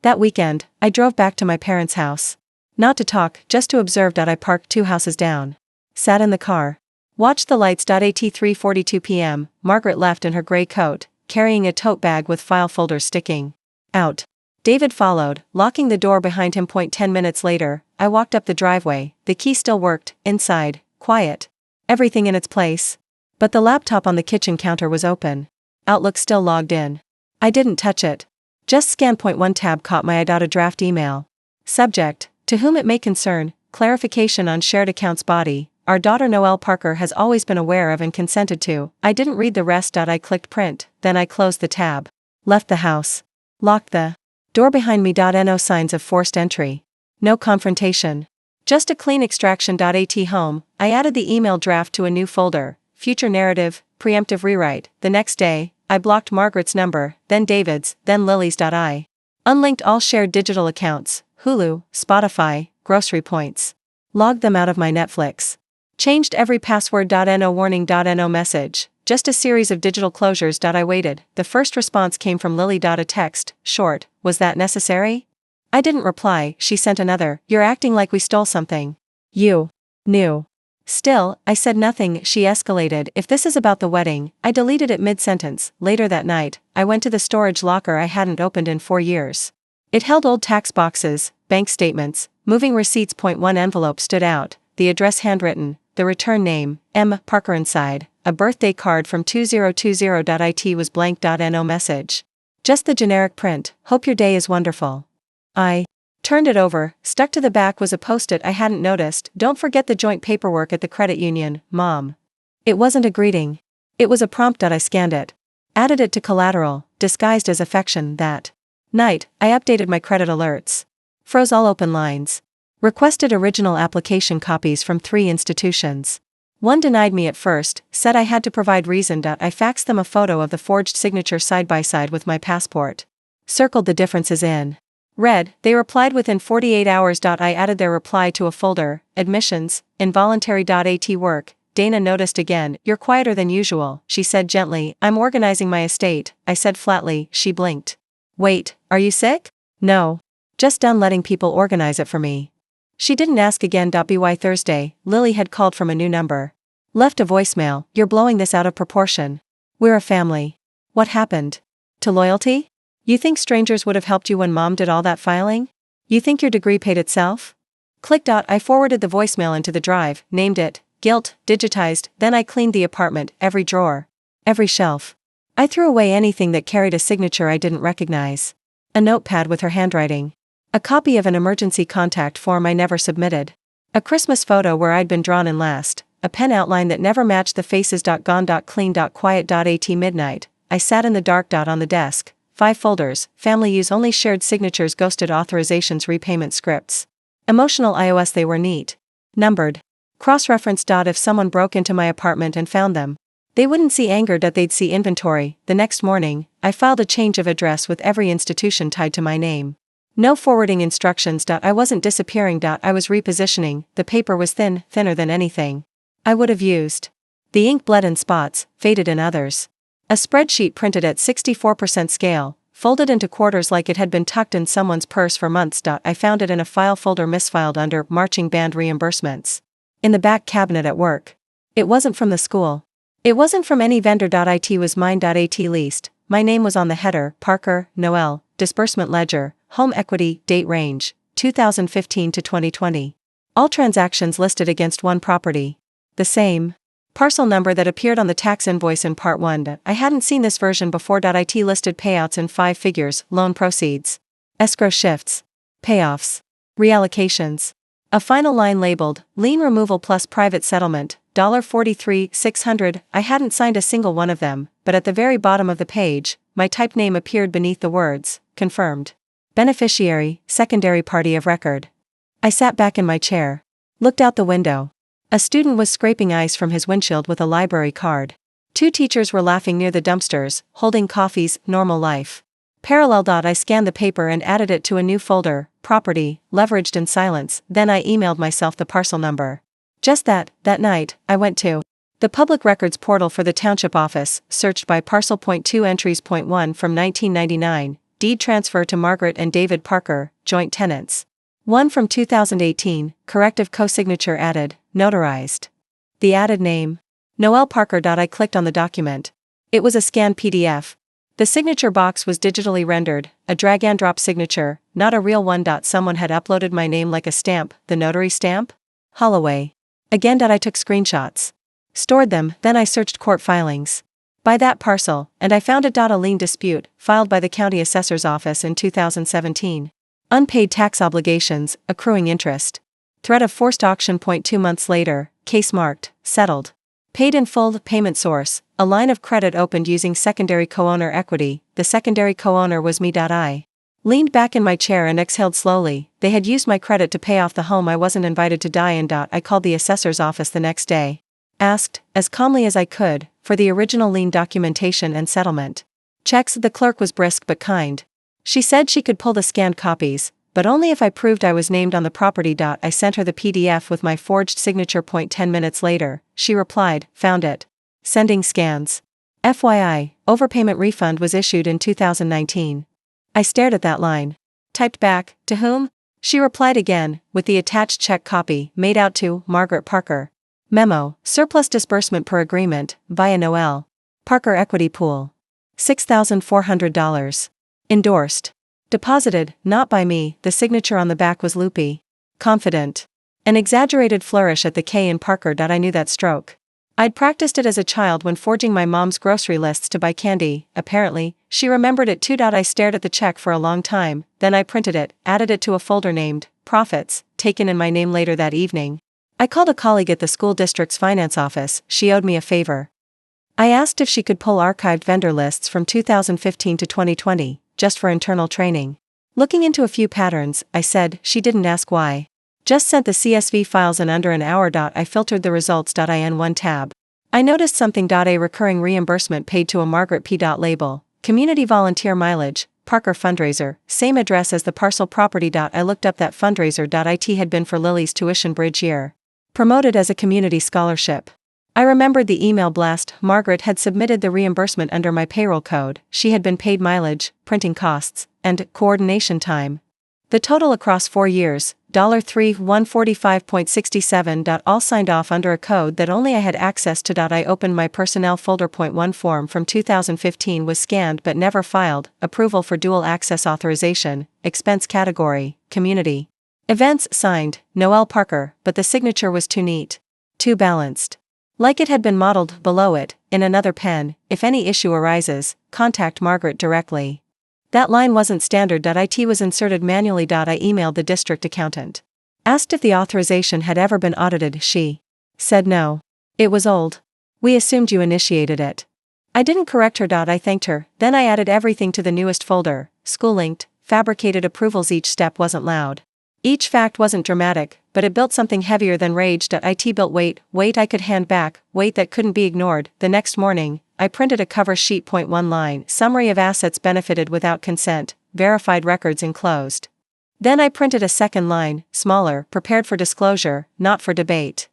That weekend, I drove back to my parents' house. Not to talk, just to observe. I parked 2 houses down. Sat in the car. Watched the lights. At 3:42 p.m., Margaret left in her gray coat, carrying a tote bag with file folders sticking out. David followed, locking the door behind him. 10 minutes later, I walked up the driveway. The key still worked, inside, quiet. Everything in its place. But the laptop on the kitchen counter was open. Outlook still logged in. I didn't touch it. Just scan. One tab caught my eye. A draft email. Subject, to whom it may concern, clarification on shared accounts. Body, our daughter Noelle Parker has always been aware of and consented to. I didn't read the rest. I clicked print, then I closed the tab. Left the house. Locked the door behind me. No signs of forced entry. No confrontation. Just a clean extraction. At home, I added the email draft to a new folder. Future narrative, preemptive rewrite. The next day, I blocked Margaret's number, then David's, then Lily's. I unlinked all shared digital accounts, Hulu, Spotify, grocery points. Logged them out of my Netflix. Changed every password. No warning. No message. Just a series of digital closures. I waited. The first response came from Lily. A text, short, was that necessary? I didn't reply. She sent another, you're acting like we stole something. You knew. Still, I said nothing. She escalated, if this is about the wedding. I deleted it mid-sentence. Later that night, I went to the storage locker I hadn't opened in 4 years. It held old tax boxes, bank statements, moving receipts. One envelope stood out, the address handwritten, the return name, M. Parker inside, a birthday card from 2020. It was blank. No message. Just the generic print, hope your day is wonderful. I turned it over. Stuck to the back was a post-it I hadn't noticed, don't forget the joint paperwork at the credit union, Mom. It wasn't a greeting. It was a prompt. I scanned it. Added it to collateral, disguised as affection. That night, I updated my credit alerts. Froze all open lines. Requested original application copies from 3 institutions. One denied me at first, said I had to provide reason. I faxed them a photo of the forged signature side by side with my passport. Circled the differences in red. They replied within 48 hours. I added their reply to a folder, admissions, involuntary. At work, Dana noticed again, you're quieter than usual, she said gently. I'm organizing my estate, I said flatly. She blinked. Wait, are you sick? No. Just done letting people organize it for me. She didn't ask again. By Thursday, Lily had called from a new number. Left a voicemail, you're blowing this out of proportion. We're a family. What happened? To loyalty? You think strangers would have helped you when Mom did all that filing? You think your degree paid itself? Click. I forwarded the voicemail into the drive, named it, guilt, digitized, then I cleaned the apartment, every drawer, every shelf. I threw away anything that carried a signature I didn't recognize. A notepad with her handwriting. A copy of an emergency contact form I never submitted. A Christmas photo where I'd been drawn in last. A pen outline that never matched the faces. Gone. Clean. Quiet. At midnight, I sat in the dark. On the desk. 5 folders, family use only, shared signatures, ghosted authorizations, repayment scripts. Emotional iOS. They were neat. Numbered. Cross-referenced. If someone broke into my apartment and found them. They wouldn't see anger, they'd see inventory. The next morning, I filed a change of address with every institution tied to my name. No forwarding instructions. I wasn't disappearing. I was repositioning. The paper was thinner than anything I would have used. The ink bled in spots, faded in others. A spreadsheet printed at 64% scale, folded into quarters like it had been tucked in someone's purse for months. I found it in a file folder misfiled under marching band reimbursements. In the back cabinet at work. It wasn't from the school. It wasn't from any vendor. It was mine. At least, my name was on the header: Parker, Noelle, disbursement ledger, home equity, date range, 2015 to 2020. All transactions listed against one property. The same parcel number that appeared on the tax invoice in Part 1. I hadn't seen this version before. It listed payouts in 5 figures, loan proceeds, escrow shifts, payoffs, reallocations. A final line labeled, lien removal plus private settlement, $43,600. I hadn't signed a single one of them, but at the very bottom of the page, my typed name appeared beneath the words, confirmed. Beneficiary, secondary party of record. I sat back in my chair. Looked out the window. A student was scraping ice from his windshield with a library card. 2 teachers were laughing near the dumpsters, holding coffees. Normal life. Parallel. I scanned the paper and added it to a new folder, property, leveraged in silence. Then I emailed myself the parcel number. Just that night, I went to the public records portal for the township office, searched by parcel. 2 entries. 1 from 1999, deed transfer to Margaret and David Parker, joint tenants. 1 from 2018, corrective co-signature added, notarized. The added name? Noelle Parker. I clicked on the document. It was a scanned PDF. The signature box was digitally rendered, a drag-and-drop signature, not a real one. Someone had uploaded my name like a stamp, the notary stamp? Holloway. Again. I took screenshots. Stored them, then I searched court filings. By that parcel, and I found a lien dispute, filed by the county assessor's office in 2017. Unpaid tax obligations, accruing interest. Threat of forced auction. 2 months later, case marked, settled. Paid in full. Payment source, a line of credit opened using secondary co-owner equity. The secondary co-owner was me. I leaned back in my chair and exhaled slowly. They had used my credit to pay off the home I wasn't invited to die in. I called the assessor's office the next day. Asked, as calmly as I could, for the original lien documentation and settlement checks. The clerk was brisk but kind. She said she could pull the scanned copies, but only if I proved I was named on the property. I sent her the PDF with my forged signature. 10 minutes later, she replied, found it. Sending scans. FYI, overpayment refund was issued in 2019. I stared at that line. Typed back, to whom? She replied again, with the attached check copy, made out to Margaret Parker. Memo, surplus disbursement per agreement, via Noelle Parker Equity Pool. $6,400. Endorsed. Deposited, not by me. The signature on the back was loopy. Confident. An exaggerated flourish at the K in Parker. I knew that stroke. I'd practiced it as a child when forging my mom's grocery lists to buy candy. Apparently, she remembered it too. I stared at the check for a long time, then I printed it, added it to a folder named Profits, taken in my name. Later that evening, I called a colleague at the school district's finance office. She owed me a favor. I asked if she could pull archived vendor lists from 2015 to 2020, just for internal training. Looking into a few patterns, I said. She didn't ask why. Just sent the CSV files in under an hour. I filtered the results. In one tab. I noticed something. A recurring reimbursement paid to a Margaret P. Label, community volunteer mileage, Parker fundraiser, same address as the parcel property. I looked up that fundraiser. It had been for Lily's tuition bridge year. Promoted as a community scholarship. I remembered the email blast. Margaret had submitted the reimbursement under my payroll code. She had been paid mileage, printing costs, and coordination time. The total across 4 years, $3,145.67. All signed off under a code that only I had access to. I opened my personnel folder. 1 form from 2015 was scanned but never filed. Approval for dual access authorization, expense category, community. Events signed, Noelle Parker, but the signature was too neat. Too balanced. Like it had been modeled. Below it, in another pen, if any issue arises, contact Margaret directly. That line wasn't standard. It was inserted manually. I emailed the district accountant. Asked if the authorization had ever been audited. She said no. It was old. We assumed you initiated it. I didn't correct her. I thanked her, then I added everything to the newest folder, school linked, fabricated approvals. Each step wasn't loud. Each fact wasn't dramatic, but it built something heavier than rage. It built weight I could hand back, weight that couldn't be ignored. The next morning, I printed a cover sheet. Point 1 line, summary of assets benefited without consent, verified records enclosed. Then I printed a second line, smaller, prepared for disclosure, not for debate.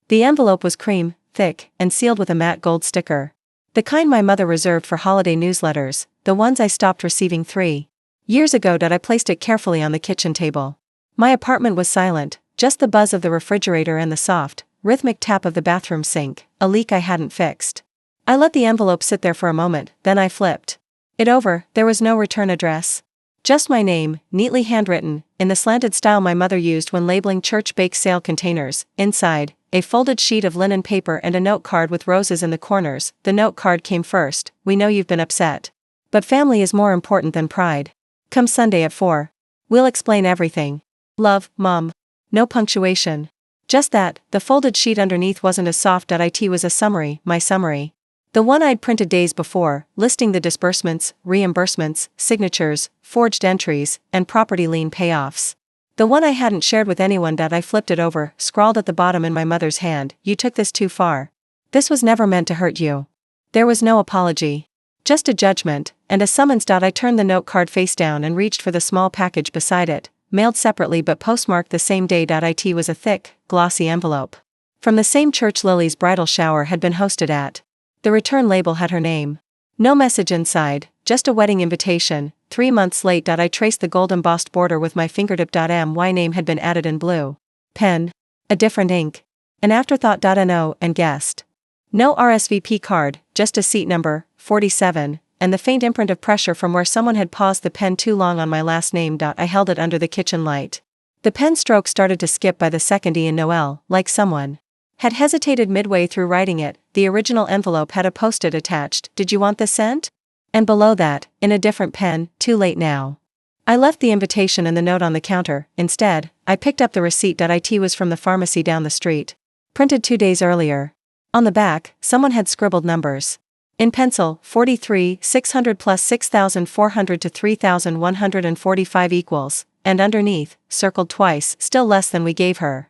The envelope was cream, thick, and sealed with a matte gold sticker. The kind my mother reserved for holiday newsletters, the ones I stopped receiving 3 years ago. I placed it carefully on the kitchen table. My apartment was silent, just the buzz of the refrigerator and the soft, rhythmic tap of the bathroom sink, a leak I hadn't fixed. I let the envelope sit there for a moment, then I flipped it over. There was no return address. Just my name, neatly handwritten, in the slanted style my mother used when labeling church bake sale containers. Inside, a folded sheet of linen paper and a note card with roses in the corners. The note card came first. We know you've been upset. But family is more important than pride. Come Sunday at 4. We'll explain everything. Love, Mom. No punctuation. Just that. The folded sheet underneath wasn't as soft. It was a summary, my summary. The one I'd printed days before, listing the disbursements, reimbursements, signatures, forged entries, and property lien payoffs. The one I hadn't shared with anyone. I flipped it over, scrawled at the bottom in my mother's hand, "You took this too far. This was never meant to hurt you." There was no apology. Just a judgment, and a summons. I turned the note card face down and reached for the small package beside it, mailed separately but postmarked the same day. It was a thick, glossy envelope. From the same church Lily's bridal shower had been hosted at. The return label had her name. No message inside, just a wedding invitation. 3 months late. I traced the gold embossed border with my fingertip. My name had been added in blue pen. A different ink. An afterthought. No, and guessed. No RSVP card, just a seat number, 47, and the faint imprint of pressure from where someone had paused the pen too long on my last name. I held it under the kitchen light. The pen stroke started to skip by the second E in Noelle, like someone had hesitated midway through writing it. The original envelope had a post-it attached. "Did you want this sent?" And below that, in a different pen, "Too late now." I left the invitation and the note on the counter. Instead, I picked up the receipt. It was from the pharmacy down the street. Printed 2 days earlier. On the back, someone had scribbled numbers. In pencil, 43,600 plus 6,400 to 3,145 equals, and underneath, circled twice, still less than we gave her.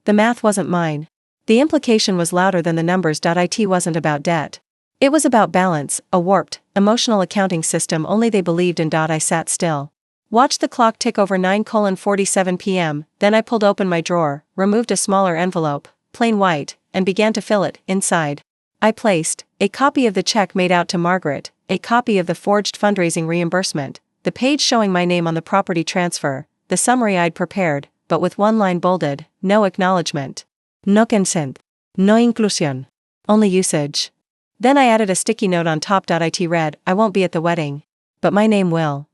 The math wasn't mine. The implication was louder than the numbers. It wasn't about debt. It was about balance, a warped, emotional accounting system only they believed in. I sat still. Watched the clock tick over 9:47 p.m., then I pulled open my drawer, removed a smaller envelope, plain white, and began to fill it. Inside, I placed a copy of the check made out to Margaret, a copy of the forged fundraising reimbursement, the page showing my name on the property transfer, the summary I'd prepared, but with one line bolded, "No acknowledgement. No consent. No inclusión. Only usage." Then I added a sticky note on top. It read, "I won't be at the wedding. But my name will."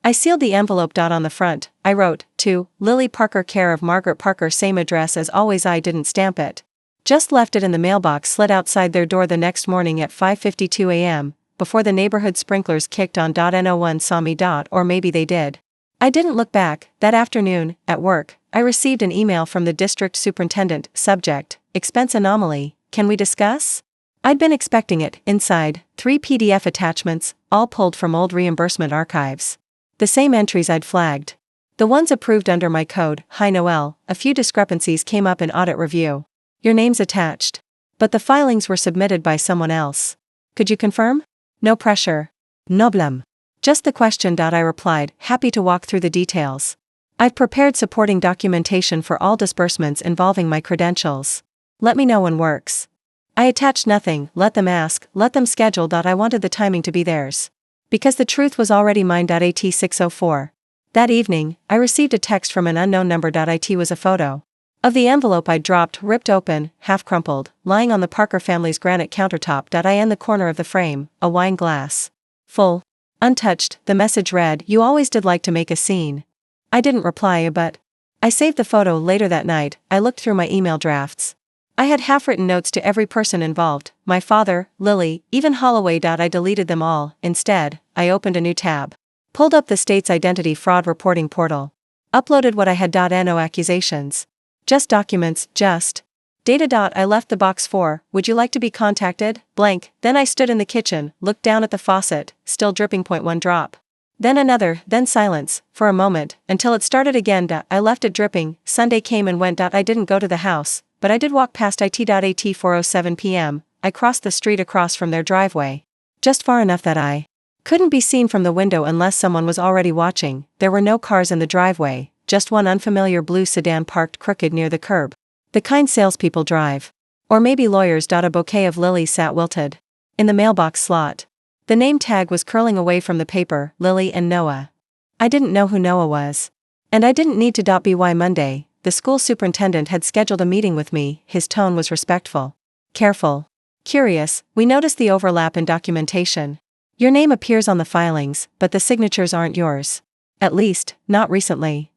I sealed the envelope. On the front, I wrote, "To Lily Parker, care of Margaret Parker, same address as always." I didn't stamp it. Just left it in the mailbox. Slid outside their door the next morning at 5:52 a.m., before the neighborhood sprinklers kicked on. No one saw me. Or maybe they did. I didn't look back. That afternoon, at work, I received an email from the district superintendent. Subject, expense anomaly, can we discuss? I'd been expecting it. Inside, 3 PDF attachments, all pulled from old reimbursement archives. The same entries I'd flagged. The ones approved under my code. "Hi Noelle, a few discrepancies came up in audit review. Your name's attached. But the filings were submitted by someone else. Could you confirm?" No pressure. No blame. Just the question. I replied, happy to walk through the details. I've prepared supporting documentation for all disbursements involving my credentials. Let me know when works. I attached nothing. Let them ask, let them schedule. I wanted the timing to be theirs. Because the truth was already mine. At 6:04. That evening, I received a text from an unknown number. It was a photo of the envelope I'd dropped, ripped open, half crumpled, lying on the Parker family's granite countertop. In the corner of the frame, a wine glass. Full. Untouched. The message read, "You always did like to make a scene." I didn't reply, but I saved the photo. Later that night, I looked through my email drafts. I had half-written notes to every person involved, my father, Lily, even Holloway. I deleted them all. Instead, I opened a new tab. Pulled up the state's identity fraud reporting portal. Uploaded what I had. No accusations. Just documents, just data. I left the box for, "Would you like to be contacted?" blank. Then I stood in the kitchen, looked down at the faucet, still dripping. 1 drop. Then another, then silence, for a moment, until it started again. I left it dripping. Sunday came and went. I didn't go to the house, but I did walk past it at 4:07 p.m. I crossed the street across from their driveway. Just far enough that I couldn't be seen from the window unless someone was already watching. There were no cars in the driveway, just one unfamiliar blue sedan parked crooked near the curb. The kind salespeople drive. Or maybe lawyers. A bouquet of lilies sat wilted in the mailbox slot. The name tag was curling away from the paper, Lily and Noah. I didn't know who Noah was. And I didn't need to. By Monday, the school superintendent had scheduled a meeting with me. His tone was respectful. Careful. Curious, we noticed the overlap in documentation. Your name appears on the filings, but the signatures aren't yours. At least, not recently.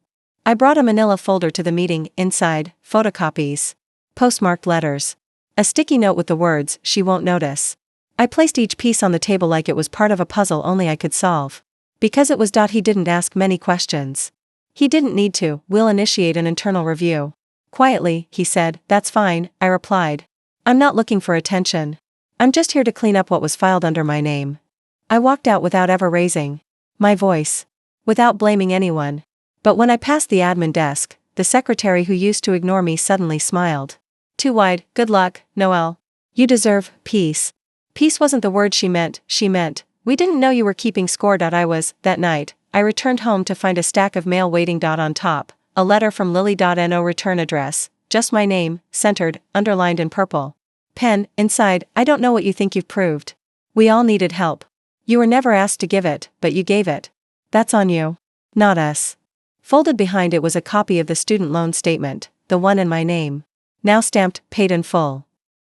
I brought a manila folder to the meeting. Inside, photocopies. Postmarked letters. A sticky note with the words, "She won't notice." I placed each piece on the table like it was part of a puzzle only I could solve. Because it was. He didn't ask many questions. He didn't need to. "We'll initiate an internal review." Quietly, he said. "That's fine," I replied. "I'm not looking for attention. I'm just here to clean up what was filed under my name." I walked out without ever raising my voice. Without blaming anyone. But when I passed the admin desk, the secretary who used to ignore me suddenly smiled. "Too wide, good luck, Noelle. You deserve peace." Peace wasn't the word she meant, "We didn't know you were keeping score." That night, I returned home to find a stack of mail waiting. On top, a letter from Lily. No return address, just my name, centered, underlined in purple. Pen, inside, "I don't know what you think you've proved. We all needed help. You were never asked to give it, but you gave it. That's on you. Not us." Folded behind it was a copy of the student loan statement, the one in my name. Now stamped, paid in full.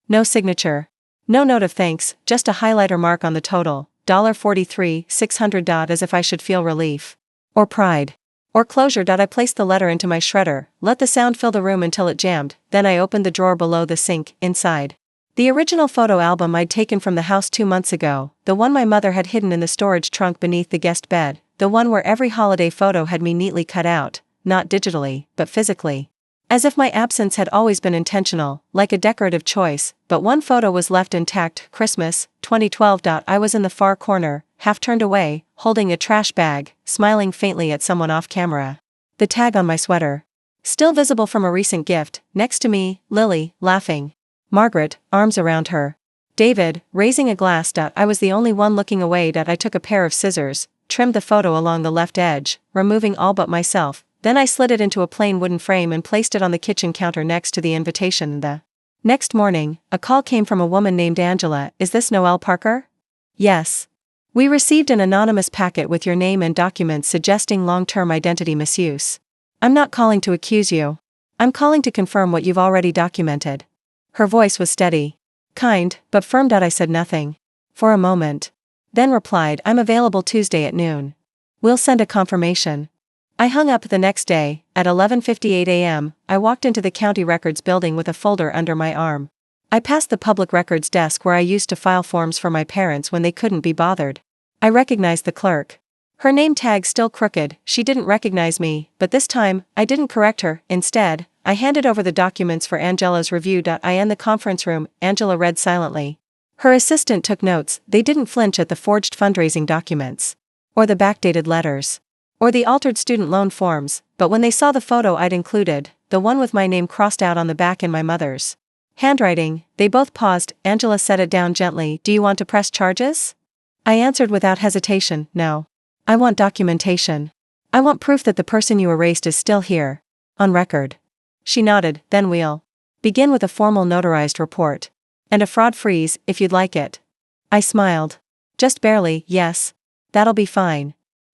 No signature. No note of thanks, just a highlighter mark on the total, $43,600. As if I should feel relief. Or pride. Or closure. I placed the letter into my shredder, let the sound fill the room until it jammed, then I opened the drawer below the sink. Inside. The original photo album I'd taken from the house 2 months ago, the one my mother had hidden in the storage trunk beneath the guest bed, the one where every holiday photo had me neatly cut out, not digitally, but physically. As if my absence had always been intentional, like a decorative choice, but one photo was left intact. Christmas, 2012. I was in the far corner, half turned away, holding a trash bag, smiling faintly at someone off camera. The tag on my sweater. Still visible from a recent gift. Next to me, Lily, laughing. Margaret, arms around her. David, raising a glass. I was the only one looking away. I took a pair of scissors, trimmed the photo along the left edge, removing all but myself. Then I slid it into a plain wooden frame and placed it on the kitchen counter next to the invitation. The next morning, a call came from a woman named Angela. "Is this Noelle Parker?" "Yes. We received an anonymous packet with your name and documents suggesting long-term identity misuse. I'm not calling to accuse you. I'm calling to confirm what you've already documented." Her voice was steady. Kind, but firm. I said nothing. For a moment. Then replied, "I'm available Tuesday at noon. We'll send a confirmation." I hung up. The next day, at 11:58 a.m., I walked into the county records building with a folder under my arm. I passed the public records desk where I used to file forms for my parents when they couldn't be bothered. I recognized the clerk. Her name tag still crooked. She didn't recognize me, but this time, I didn't correct her. Instead, I handed over the documents for Angela's review. I in the conference room, Angela read silently. Her assistant took notes. They didn't flinch at the forged fundraising documents. Or the backdated letters. Or the altered student loan forms, but when they saw the photo I'd included, the one with my name crossed out on the back in my mother's handwriting, they both paused. Angela set it down gently. "Do you want to press charges?" I answered without hesitation, "No. I want documentation. I want proof that the person you erased is still here. On record." She nodded. "Then we'll begin with a formal notarized report. And a fraud freeze, if you'd like it." I smiled. "Just barely, yes. That'll be fine."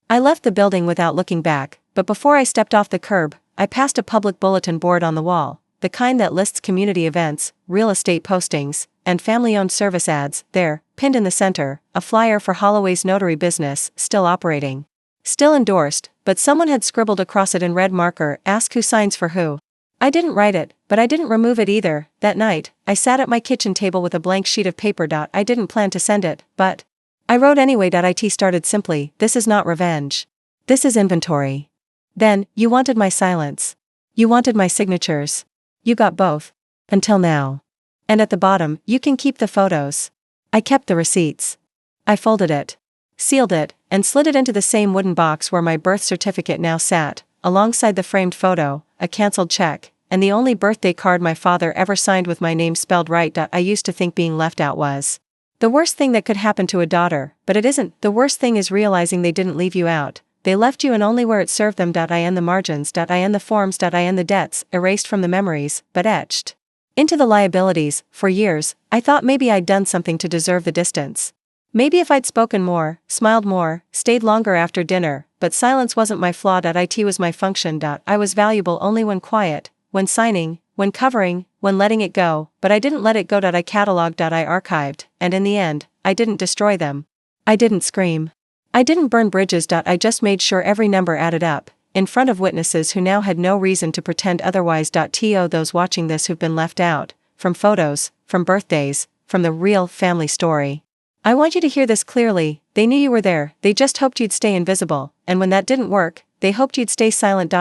I left the building without looking back, but before I stepped off the curb, I passed a public bulletin board on the wall, the kind that lists community events, real estate postings, and family-owned service ads. There, pinned in the center, a flyer for Holloway's notary business, still operating. Still endorsed, but someone had scribbled across it in red marker, "Ask who signs for who." I didn't write it, but I didn't remove it either. That night, I sat at my kitchen table with a blank sheet of paper. I didn't plan to send it, but I wrote anyway. It started simply, "This is not revenge. This is inventory." Then, you wanted my silence. You wanted my signatures. You got both. Until now. And at the bottom, you can keep the photos. I kept the receipts. I folded it. sealed it, and slid it into the same wooden box where my birth certificate now sat, alongside the framed photo, a cancelled check, and the only birthday card my father ever signed with my name spelled right. I used to think being left out was the worst thing that could happen to a daughter, but it isn't. The worst thing is realizing they didn't leave you out. They left you in only where it served them. In the margins. In the forms. In the debts, erased from the memories, but etched into the liabilities. For years, I thought maybe I'd done something to deserve the distance. Maybe if I'd spoken more, smiled more, stayed longer after dinner, but silence wasn't my flaw. It was my function. I was valuable only when quiet, when signing, when covering, when letting it go, but I didn't let it go. I cataloged. I archived, and in the end, I didn't destroy them. I didn't scream. I didn't burn bridges. I just made sure every number added up, in front of witnesses who now had no reason to pretend otherwise. To those watching this who've been left out, from photos, from birthdays, from the real family story, I want you to hear this clearly. They knew you were there, they just hoped you'd stay invisible, and when that didn't work, they hoped you'd stay silent.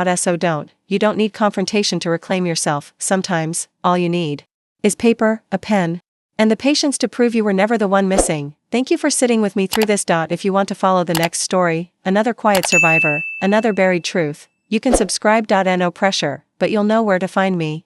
You don't need confrontation to reclaim yourself. Sometimes, all you need is paper, a pen, and the patience to prove you were never the one missing. Thank you for sitting with me through this. If you want to follow the next story, another quiet survivor, another buried truth, you can subscribe. No pressure, but you'll know where to find me.